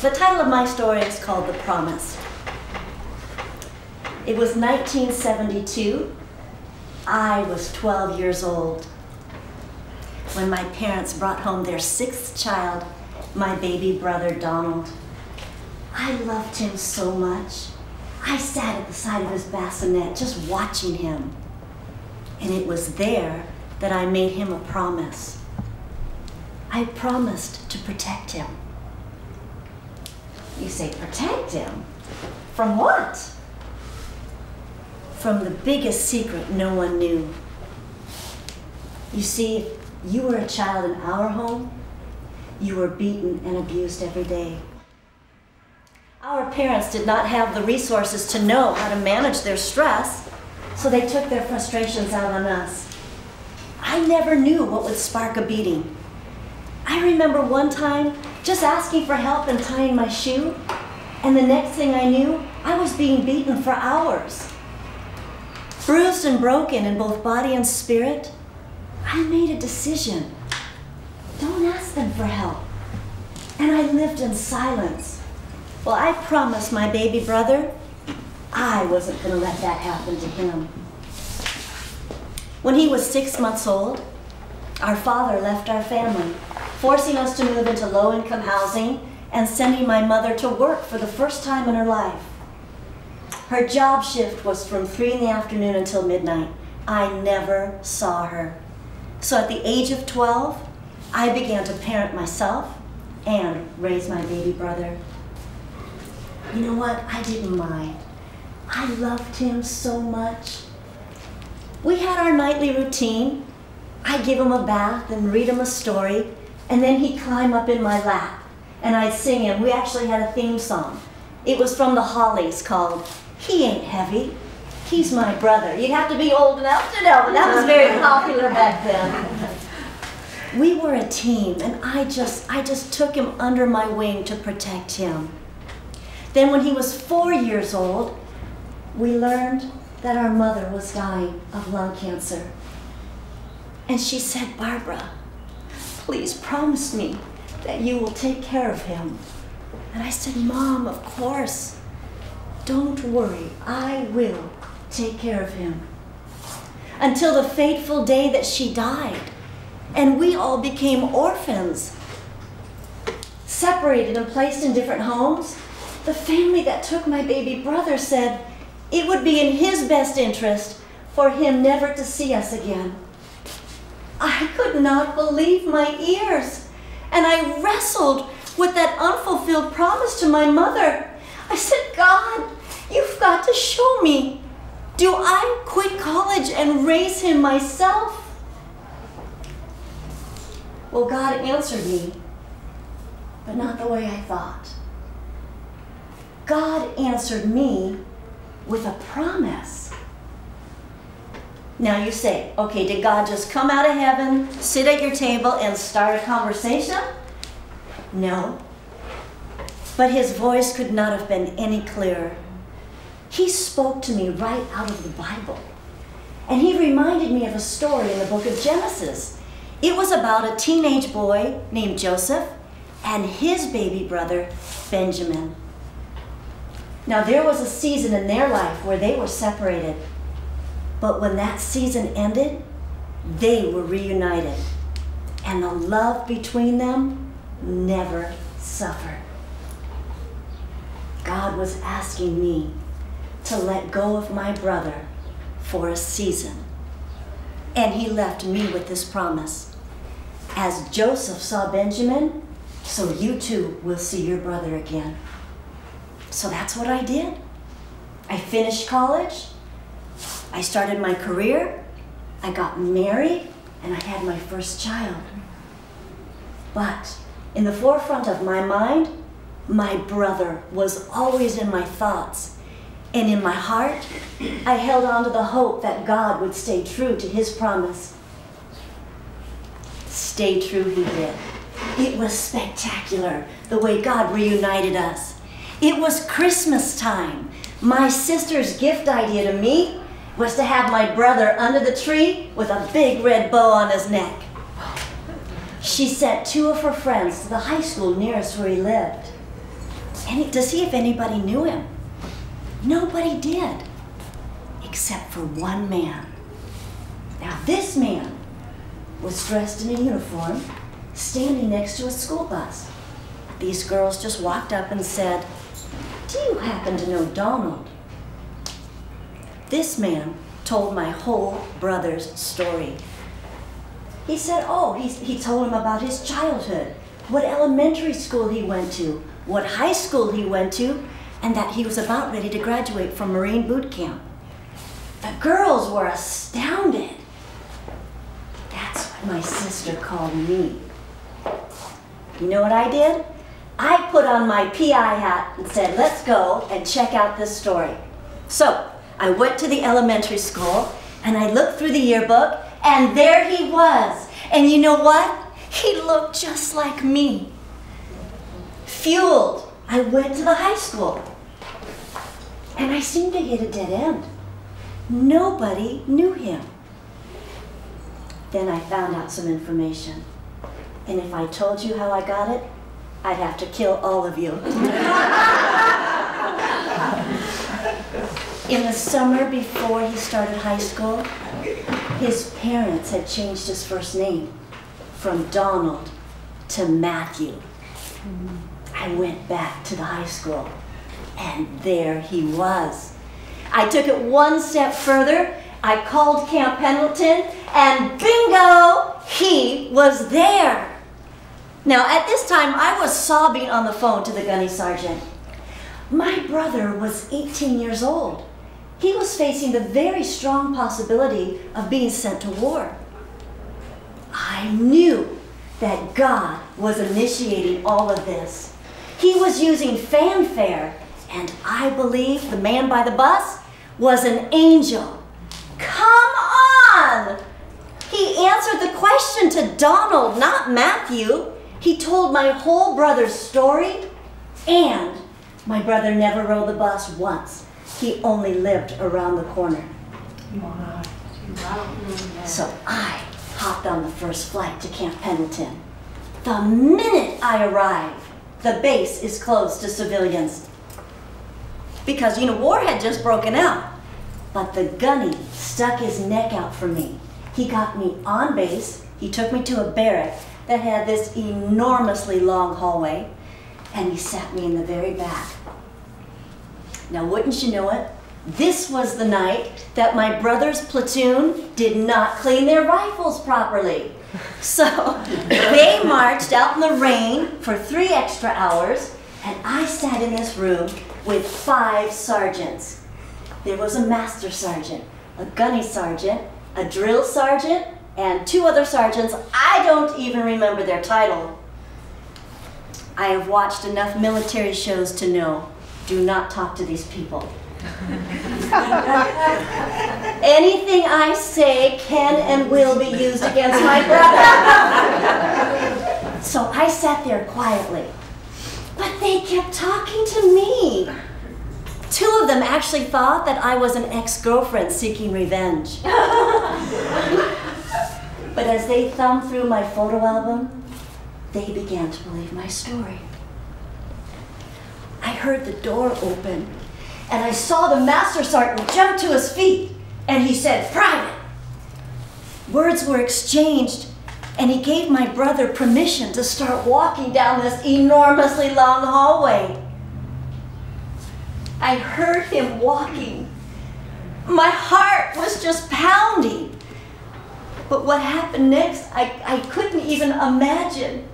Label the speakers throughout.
Speaker 1: The title of my story is called The Promise. It was 1972. I was 12 years old when my parents brought home their sixth child, my baby brother, Donald. I loved him so much. I sat at the side of his bassinet just watching him. And it was there that I made him a promise. I promised to protect him. You say, protect him? From what? From the biggest secret no one knew. You see, if you were a child in our home, you were beaten and abused every day. Our parents did not have the resources to know how to manage their stress, so they took their frustrations out on us. I never knew what would spark a beating. I remember one time just asking for help in tying my shoe, and the next thing I knew, I was being beaten for hours. Bruised and broken in both body and spirit, I made a decision. Don't ask them for help. And I lived in silence. Well, I promised my baby brother I wasn't going to let that happen to him. When he was 6 months old, our father left our family, forcing us to move into low-income housing and sending my mother to work for the first time in her life. Her job shift was from 3 in the afternoon until midnight. I never saw her. So at the age of 12, I began to parent myself and raise my baby brother. You know what? I didn't mind. I loved him so much. We had our nightly routine. I'd give him a bath and read him a story, and then he'd climb up in my lap, and I'd sing him. We actually had a theme song. It was from the Hollies called He Ain't Heavy, He's My Brother. You'd have to be old enough to know, but that was very popular back then. We were a team, and I just took him under my wing to protect him. Then when he was 4 years old, we learned that our mother was dying of lung cancer. And she said, Barbara, please promise me that you will take care of him. And I said, Mom, of course. Don't worry, I will take care of him. Until the fateful day that she died, and we all became orphans. Separated and placed in different homes, the family that took my baby brother said it would be in his best interest for him never to see us again. I could not believe my ears, and I wrestled with that unfulfilled promise to my mother. I said, God, you've got to show me. Do I quit college and raise him myself? Well, God answered me, but not the way I thought. God answered me with a promise. Now you say, okay, did God just come out of heaven, sit at your table, and start a conversation? No. But his voice could not have been any clearer. He spoke to me right out of the Bible. And he reminded me of a story in the book of Genesis. It was about a teenage boy named Joseph and his baby brother, Benjamin. Now there was a season in their life where they were separated. But when that season ended, they were reunited. And the love between them never suffered. God was asking me to let go of my brother for a season. And he left me with this promise. As Joseph saw Benjamin, so you too will see your brother again. So that's what I did. I finished college. I started my career. I got married, and I had my first child. But in the forefront of my mind, my brother was always in my thoughts. And in my heart, I held on to the hope that God would stay true to his promise. Stay true he did. It was spectacular, the way God reunited us. It was Christmas time. My sister's gift idea to me was to have my brother under the tree with a big red bow on his neck. She sent 2 of her friends to the high school nearest where he lived. to see if anybody knew him. Nobody did, except for one man. Now this man was dressed in a uniform, standing next to a school bus. These girls just walked up and said, "Do you happen to know Donald?" This man told my whole brother's story. He said, he told him about his childhood, what elementary school he went to, what high school he went to, and that he was about ready to graduate from Marine boot camp. The girls were astounded. That's what my sister called me. You know what I did? I put on my PI hat and said, let's go and check out this story. So I went to the elementary school and I looked through the yearbook and there he was. And you know what? He looked just like me. Fueled, I went to the high school. And I seemed to hit a dead end. Nobody knew him. Then I found out some information. And if I told you how I got it, I'd have to kill all of you. In the summer before he started high school, his parents had changed his first name from Donald to Matthew. I went back to the high school, and there he was. I took it one step further. I called Camp Pendleton, and bingo, he was there. Now, at this time, I was sobbing on the phone to the gunny sergeant. My brother was 18 years old. He was facing the very strong possibility of being sent to war. I knew that God was initiating all of this. He was using fanfare, and I believe the man by the bus was an angel. Come on! He answered the question to Donald, not Matthew. He told my whole brother's story, and my brother never rode the bus once. He only lived around the corner. So I hopped on the first flight to Camp Pendleton. The minute I arrived, the base is closed to civilians. Because, war had just broken out. But the gunny stuck his neck out for me. He got me on base. He took me to a barrack that had this enormously long hallway, and he sat me in the very back. Now, wouldn't you know it, this was the night that my brother's platoon did not clean their rifles properly. So they marched out in the rain for 3 extra hours, and I sat in this room with 5 sergeants. There was a master sergeant, a gunny sergeant, a drill sergeant, and 2 other sergeants. I don't even remember their title. I have watched enough military shows to know, do not talk to these people. Anything I say can and will be used against my brother. So I sat there quietly, but they kept talking to me. 2 of them actually thought that I was an ex-girlfriend seeking revenge. But as they thumbed through my photo album, they began to believe my story. I heard the door open, and I saw the master sergeant jump to his feet, and he said, "Private." Words were exchanged, and he gave my brother permission to start walking down this enormously long hallway. I heard him walking. My heart was just pounding. But what happened next, I couldn't even imagine.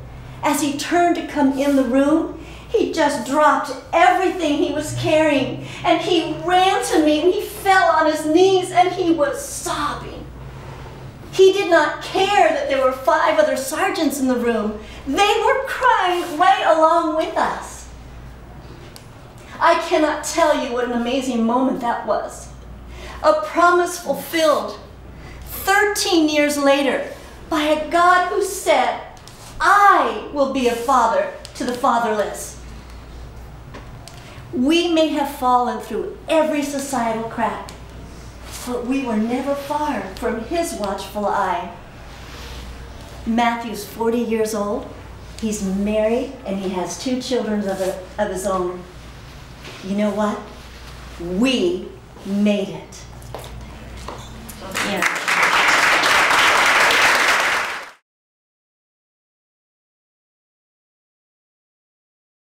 Speaker 1: As he turned to come in the room, he just dropped everything he was carrying, and he ran to me, and he fell on his knees, and he was sobbing. He did not care that there were 5 other sergeants in the room. They were crying right along with us. I cannot tell you what an amazing moment that was. A promise fulfilled 13 years later by a God who said, "I will be a father to the fatherless." We may have fallen through every societal crack, but we were never far from his watchful eye. Matthew's 40 years old, He's married and he has 2 children of his own. You know what? We made it.